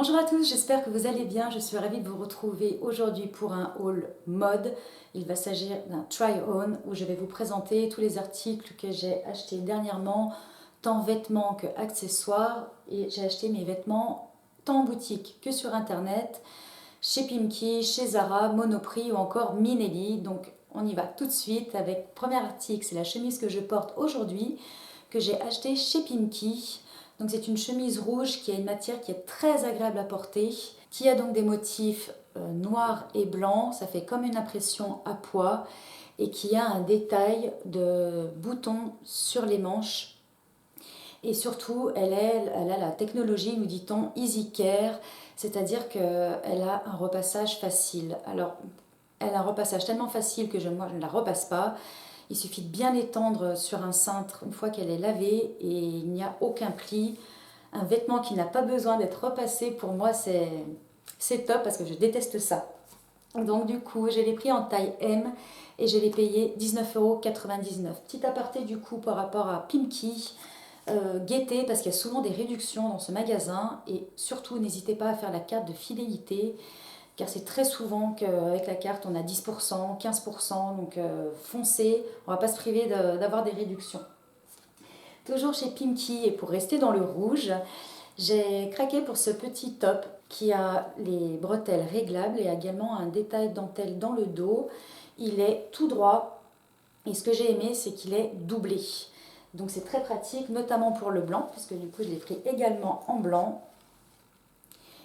Bonjour à tous, j'espère que vous allez bien. Je suis ravie de vous retrouver aujourd'hui pour un haul mode. Il va s'agir d'un try-on où je vais vous présenter tous les articles que j'ai achetés dernièrement, tant vêtements que accessoires. Et j'ai acheté mes vêtements tant en boutique que sur internet, chez Pimki, chez Zara, Monoprix ou encore Minelli. Donc on y va tout de suite avec le premier article, c'est la chemise que je porte aujourd'hui, que j'ai achetée chez Pimki. Donc c'est une chemise rouge qui a une matière qui est très agréable à porter, qui a donc des motifs noirs et blancs, ça fait comme une impression à pois, et qui a un détail de boutons sur les manches. Et surtout, elle a la technologie, nous dit-on, Easy Care, c'est-à-dire qu'elle a un repassage facile. Alors, elle a un repassage tellement facile que moi, je ne la repasse pas. Il suffit de bien l'étendre sur un cintre une fois qu'elle est lavée et il n'y a aucun pli. Un vêtement qui n'a pas besoin d'être repassé, pour moi, c'est top parce que je déteste ça. Donc du coup, je l'ai pris en taille M et je l'ai payé 19,99 €. Petit aparté du coup par rapport à Pimki, guettez parce qu'il y a souvent des réductions dans ce magasin et surtout n'hésitez pas à faire la carte de fidélité car c'est très souvent qu'avec la carte on a 10%, 15%, donc foncez, on ne va pas se priver d'avoir des réductions. Toujours chez Pimki et pour rester dans le rouge, j'ai craqué pour ce petit top qui a les bretelles réglables et également un détail dentelle dans le dos. Il est tout droit et ce que j'ai aimé c'est qu'il est doublé. Donc c'est très pratique, notamment pour le blanc, puisque du coup je l'ai pris également en blanc.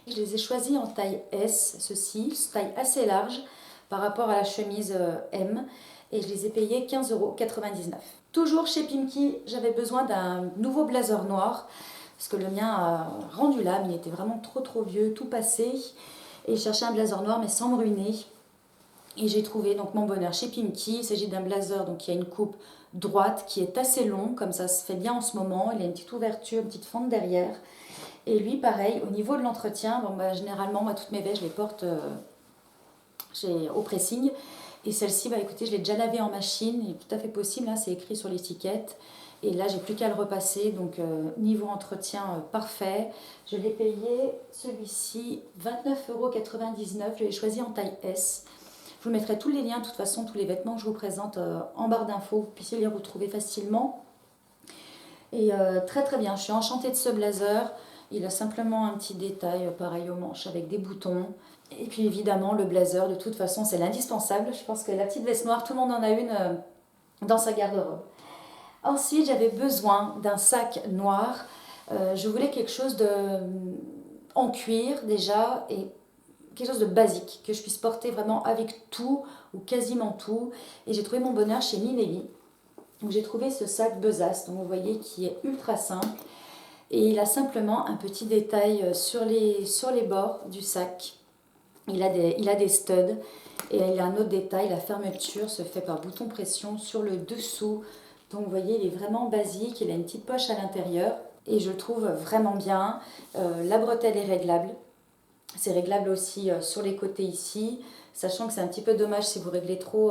Je les ai choisis en taille S, ceci, taille assez large par rapport à la chemise M, et je les ai payés 15,99 €. Toujours chez Pimki, j'avais besoin d'un nouveau blazer noir, parce que le mien a rendu l'âme, il était vraiment trop vieux, tout passé, et je cherchais un blazer noir mais sans me ruiner. Et j'ai trouvé donc mon bonheur chez Pimki. Il s'agit d'un blazer donc qui a une coupe droite, qui est assez long, comme ça se fait bien en ce moment. Il a une petite ouverture, une petite fente derrière. Et lui, pareil, au niveau de l'entretien, généralement, moi, toutes mes vestes, je les porte au pressing. Et celle-ci, écoutez, je l'ai déjà lavée en machine, il est tout à fait possible, hein, c'est écrit sur l'étiquette. Et là, j'ai plus qu'à le repasser, donc niveau entretien parfait. Je l'ai payé, celui-ci, 29,99 €, je l'ai choisi en taille S. Je vous mettrai tous les liens, de toute façon, tous les vêtements que je vous présente en barre d'infos, vous puissiez les retrouver facilement. Et très bien, je suis enchantée de ce blazer. Il a simplement un petit détail pareil aux manches avec des boutons. Et puis évidemment le blazer, de toute façon c'est l'indispensable. Je pense que la petite veste noire, tout le monde en a une dans sa garde-robe. Ensuite j'avais besoin d'un sac noir. Je voulais quelque chose en cuir déjà et quelque chose de basique que je puisse porter vraiment avec tout ou quasiment tout. Et j'ai trouvé mon bonheur chez Minelli. Donc j'ai trouvé ce sac Besace, donc vous voyez qui est ultra simple. Et il a simplement un petit détail sur les bords du sac. Il a des studs et il a un autre détail, la fermeture se fait par bouton pression sur le dessous. Donc vous voyez, il est vraiment basique, il a une petite poche à l'intérieur et je le trouve vraiment bien. La bretelle est réglable. C'est réglable aussi sur les côtés ici, sachant que c'est un petit peu dommage si vous réglez trop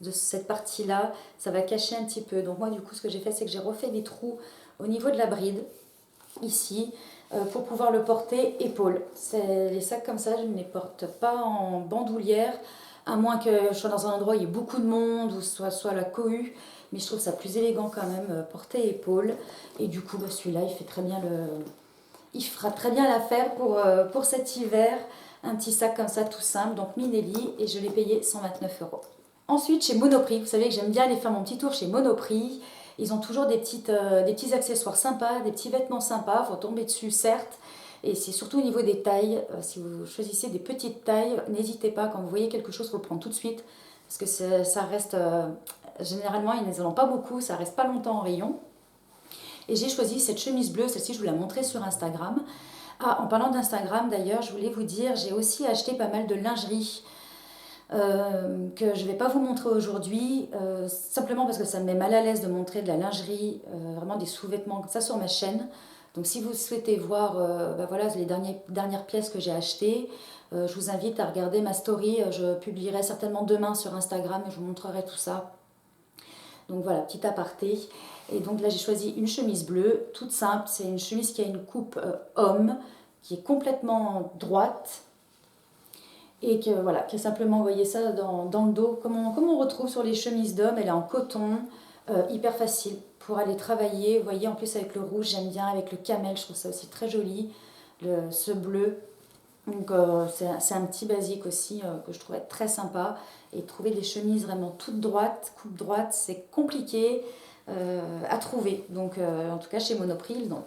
de cette partie-là, ça va cacher un petit peu. Donc moi du coup ce que j'ai fait c'est que j'ai refait des trous au niveau de la bride, ici, pour pouvoir le porter épaule. Les sacs comme ça je ne les porte pas en bandoulière, à moins que je sois dans un endroit où il y ait beaucoup de monde ou soit la cohue, mais je trouve ça plus élégant quand même, porter épaule. Et du coup celui-là il fera très bien l'affaire pour cet hiver. Un petit sac comme ça tout simple, donc Minelli, et je l'ai payé 129 €. Ensuite, chez Monoprix, vous savez que j'aime bien aller faire mon petit tour chez Monoprix. Ils ont toujours des petits accessoires sympas, des petits vêtements sympas. Il faut tomber dessus, certes. Et c'est surtout au niveau des tailles. Si vous choisissez des petites tailles, n'hésitez pas. Quand vous voyez quelque chose, il faut le prendre tout de suite. Parce que ça reste... généralement, ils n'en ont pas beaucoup. Ça reste pas longtemps en rayon. Et j'ai choisi cette chemise bleue. Celle-ci, je vous la montrais sur Instagram. Ah, en parlant d'Instagram, d'ailleurs, je voulais vous dire, j'ai aussi acheté pas mal de lingerie. Que je ne vais pas vous montrer aujourd'hui, simplement parce que ça me met mal à l'aise de montrer de la lingerie, vraiment des sous-vêtements comme ça sur ma chaîne. Donc si vous souhaitez voir voilà, les dernières pièces que j'ai achetées, je vous invite à regarder ma story, je publierai certainement demain sur Instagram et je vous montrerai tout ça. Donc voilà, petit aparté. Et donc là j'ai choisi une chemise bleue, toute simple, c'est une chemise qui a une coupe homme, qui est complètement droite et que voilà, qui a simplement envoyé ça dans le dos, comme on retrouve sur les chemises d'hommes. Elle est en coton, hyper facile pour aller travailler. Vous voyez, en plus avec le rouge, j'aime bien, avec le camel, je trouve ça aussi très joli, ce bleu. Donc c'est un petit basique aussi que je trouvais très sympa. Et trouver des chemises vraiment toutes droites, coupe droite, c'est compliqué à trouver. Donc en tout cas chez Monoprix, non.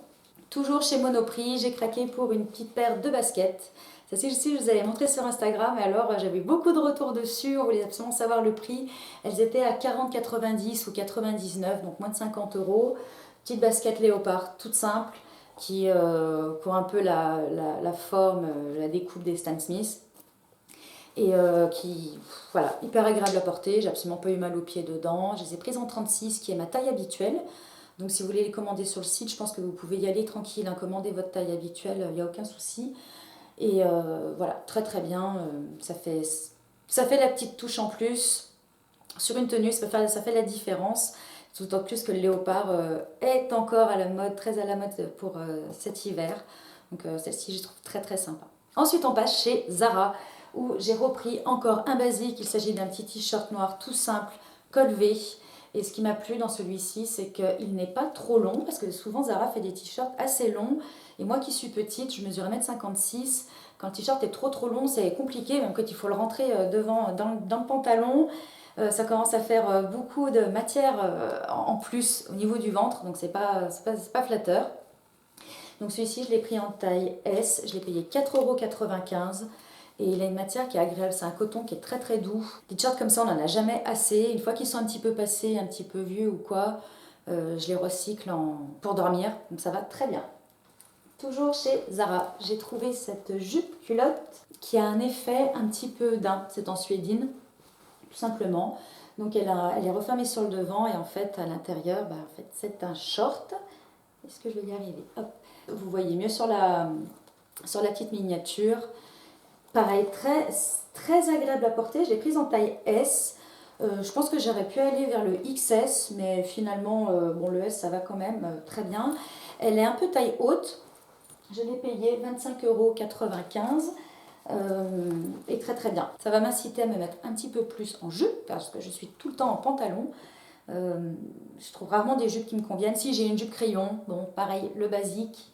Toujours chez Monoprix, j'ai craqué pour une petite paire de baskets. Ça, si je vous avais montré sur Instagram, et alors j'avais beaucoup de retours dessus, on voulait absolument savoir le prix. Elles étaient à 40,90 ou 99, donc moins de 50 euros. Petite basket léopard, toute simple, qui ont un peu la forme, la découpe des Stan Smith. Et qui, voilà, hyper agréable à porter. J'ai absolument pas eu mal aux pieds dedans. Je les ai prises en 36, qui est ma taille habituelle. Donc si vous voulez les commander sur le site, je pense que vous pouvez y aller tranquille, hein, commander votre taille habituelle, il n'y a aucun souci. Et voilà, très très bien, ça fait la petite touche en plus. Sur une tenue, ça fait la différence. D'autant plus que le léopard est encore à la mode, très à la mode pour cet hiver. Donc celle-ci, je trouve très très sympa. Ensuite, on passe chez Zara, où j'ai repris encore un basique. Il s'agit d'un petit t-shirt noir tout simple, col V. Et ce qui m'a plu dans celui-ci, c'est qu'il n'est pas trop long, parce que souvent Zara fait des t-shirts assez longs. Et moi qui suis petite, je mesure 1m56. Quand le t-shirt est trop long, c'est compliqué, même quand il faut le rentrer devant dans le pantalon. Ça commence à faire beaucoup de matière en plus au niveau du ventre, donc c'est pas flatteur. Donc celui-ci, je l'ai pris en taille S, je l'ai payé 4,95 €. Et il a une matière qui est agréable, c'est un coton qui est très très doux. Des t-shirts comme ça, on n'en a jamais assez. Une fois qu'ils sont un petit peu passés, un petit peu vieux ou quoi, je les recycle pour dormir, donc ça va très bien. Toujours chez Zara, j'ai trouvé cette jupe culotte qui a un effet un petit peu daim, c'est en suédine, tout simplement. Donc elle est refermée sur le devant et en fait à l'intérieur, en fait, c'est un short. Est-ce que je vais y arriver? Hop. Vous voyez mieux sur la petite miniature. Pareil, très, très agréable à porter. Je l'ai prise en taille S. Je pense que j'aurais pu aller vers le XS, mais finalement, bon, le S, ça va quand même très bien. Elle est un peu taille haute. Je l'ai payée 25,95 € et très très bien. Ça va m'inciter à me mettre un petit peu plus en jupe, parce que je suis tout le temps en pantalon. Je trouve rarement des jupes qui me conviennent. Si j'ai une jupe crayon, bon, pareil, le basique.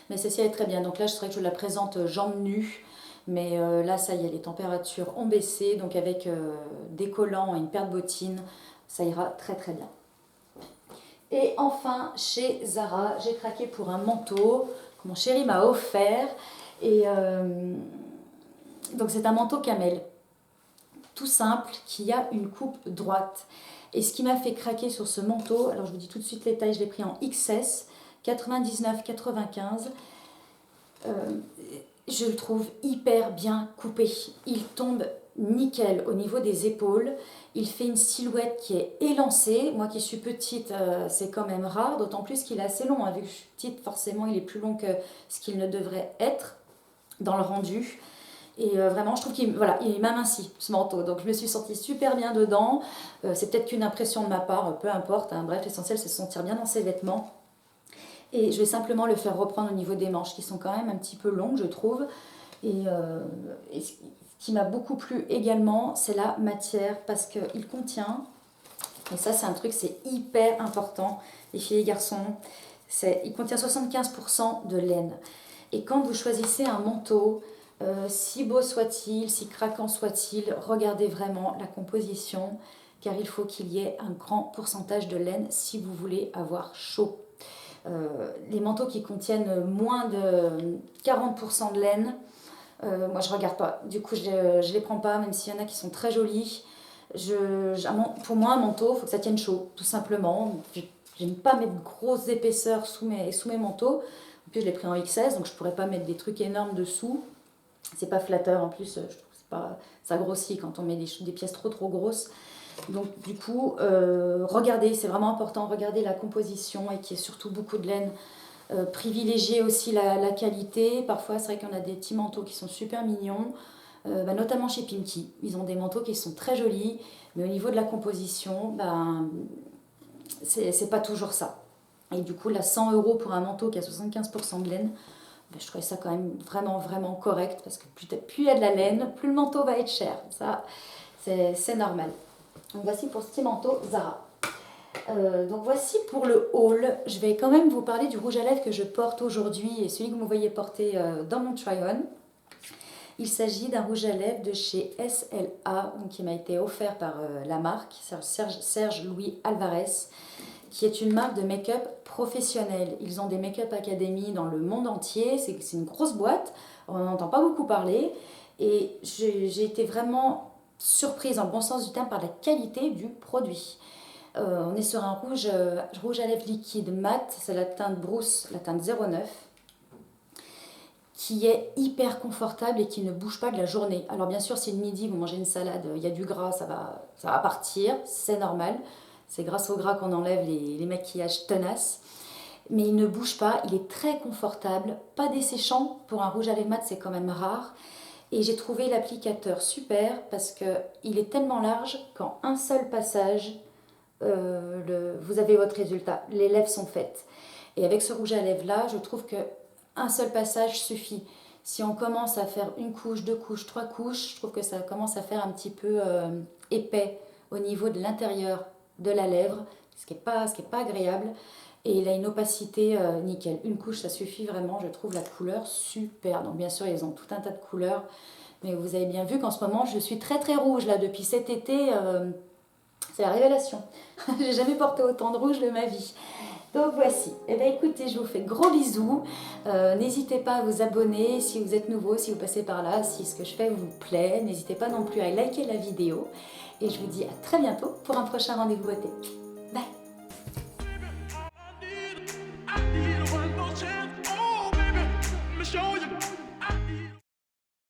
Mais celle-ci, elle est très bien. Donc là, je serais que je la présente jambes nues. Mais là, ça y est, les températures ont baissé. Donc avec des collants et une paire de bottines, ça ira très très bien. Et enfin, chez Zara, j'ai craqué pour un manteau que mon chéri m'a offert. Et donc c'est un manteau camel, tout simple, qui a une coupe droite. Et ce qui m'a fait craquer sur ce manteau, alors je vous dis tout de suite les tailles, je l'ai pris en XS, 99,95 €. Je le trouve hyper bien coupé. Il tombe nickel au niveau des épaules. Il fait une silhouette qui est élancée. Moi qui suis petite, c'est quand même rare, d'autant plus qu'il est assez long. Vu que je suis petite, forcément, il est plus long que ce qu'il ne devrait être dans le rendu. Et vraiment, je trouve qu'il m'amincit, ce manteau. Donc je me suis sentie super bien dedans. C'est peut-être qu'une impression de ma part, peu importe. Hein. Bref, l'essentiel, c'est de se sentir bien dans ses vêtements. Et je vais simplement le faire reprendre au niveau des manches, qui sont quand même un petit peu longues, je trouve. Et ce qui m'a beaucoup plu également, c'est la matière, parce qu'il contient, et ça c'est un truc, c'est hyper important, les filles et les garçons, il contient 75% de laine. Et quand vous choisissez un manteau, si beau soit-il, si craquant soit-il, regardez vraiment la composition, car il faut qu'il y ait un grand pourcentage de laine si vous voulez avoir chaud. Les manteaux qui contiennent moins de 40% de laine, moi je regarde pas, du coup je les prends pas, même s'il y en a qui sont très jolis. Pour moi un manteau, il faut que ça tienne chaud, tout simplement. J'aime pas mettre de grosses épaisseurs sous mes manteaux. En plus je l'ai pris en XS, donc je pourrais pas mettre des trucs énormes dessous. C'est pas flatteur en plus, je trouve ça grossit quand on met des pièces trop grosses. Donc du coup, regardez, c'est vraiment important, regardez la composition et qu'il y ait surtout beaucoup de laine. Privilégiez aussi la qualité. Parfois, c'est vrai qu'on a des petits manteaux qui sont super mignons, notamment chez Pimki. Ils ont des manteaux qui sont très jolis, mais au niveau de la composition, c'est pas toujours ça. Et du coup, là, 100 € pour un manteau qui a 75% de laine, je trouvais ça quand même vraiment correct parce que plus il y a de la laine, plus le manteau va être cher. Ça, c'est normal. Donc voici pour ce petit manteau Zara. Donc voici pour le haul. Je vais quand même vous parler du rouge à lèvres que je porte aujourd'hui et celui que vous me voyez porter dans mon try-on. Il s'agit d'un rouge à lèvres de chez SLA, donc qui m'a été offert par la marque, Serge Louis Alvarez, qui est une marque de make-up professionnelle. Ils ont des make-up academy dans le monde entier, c'est une grosse boîte, on n'en entend pas beaucoup parler, et j'ai été vraiment surprise, en bon sens du terme, par la qualité du produit. On est sur un rouge à lèvres liquide mat, c'est la teinte Brousse, la teinte 09, qui est hyper confortable et qui ne bouge pas de la journée. Alors bien sûr, si le midi vous mangez une salade, il y a du gras, ça va partir, c'est normal. C'est grâce au gras qu'on enlève les maquillages tenaces. Mais il ne bouge pas, il est très confortable, pas desséchant. Pour un rouge à lèvres mat, c'est quand même rare. Et j'ai trouvé l'applicateur super parce qu'il est tellement large qu'en un seul passage, vous avez votre résultat. Les lèvres sont faites. Et avec ce rouge à lèvres là, je trouve qu'un seul passage suffit. Si on commence à faire une couche, deux couches, trois couches, je trouve que ça commence à faire un petit peu épais au niveau de l'intérieur de la lèvre, ce qui est pas agréable. Et il a une opacité nickel. Une couche, ça suffit vraiment. Je trouve la couleur super. Donc bien sûr, ils ont tout un tas de couleurs. Mais vous avez bien vu qu'en ce moment, je suis très rouge là depuis cet été. C'est la révélation. J'ai jamais porté autant de rouge de ma vie. Donc voici. Eh bien écoutez, je vous fais gros bisous. N'hésitez pas à vous abonner si vous êtes nouveau, si vous passez par là, si ce que je fais vous plaît. N'hésitez pas non plus à liker la vidéo. Et je vous dis à très bientôt pour un prochain rendez-vous beauté. Bye. Need one more chance. Oh, baby, let me show you. I need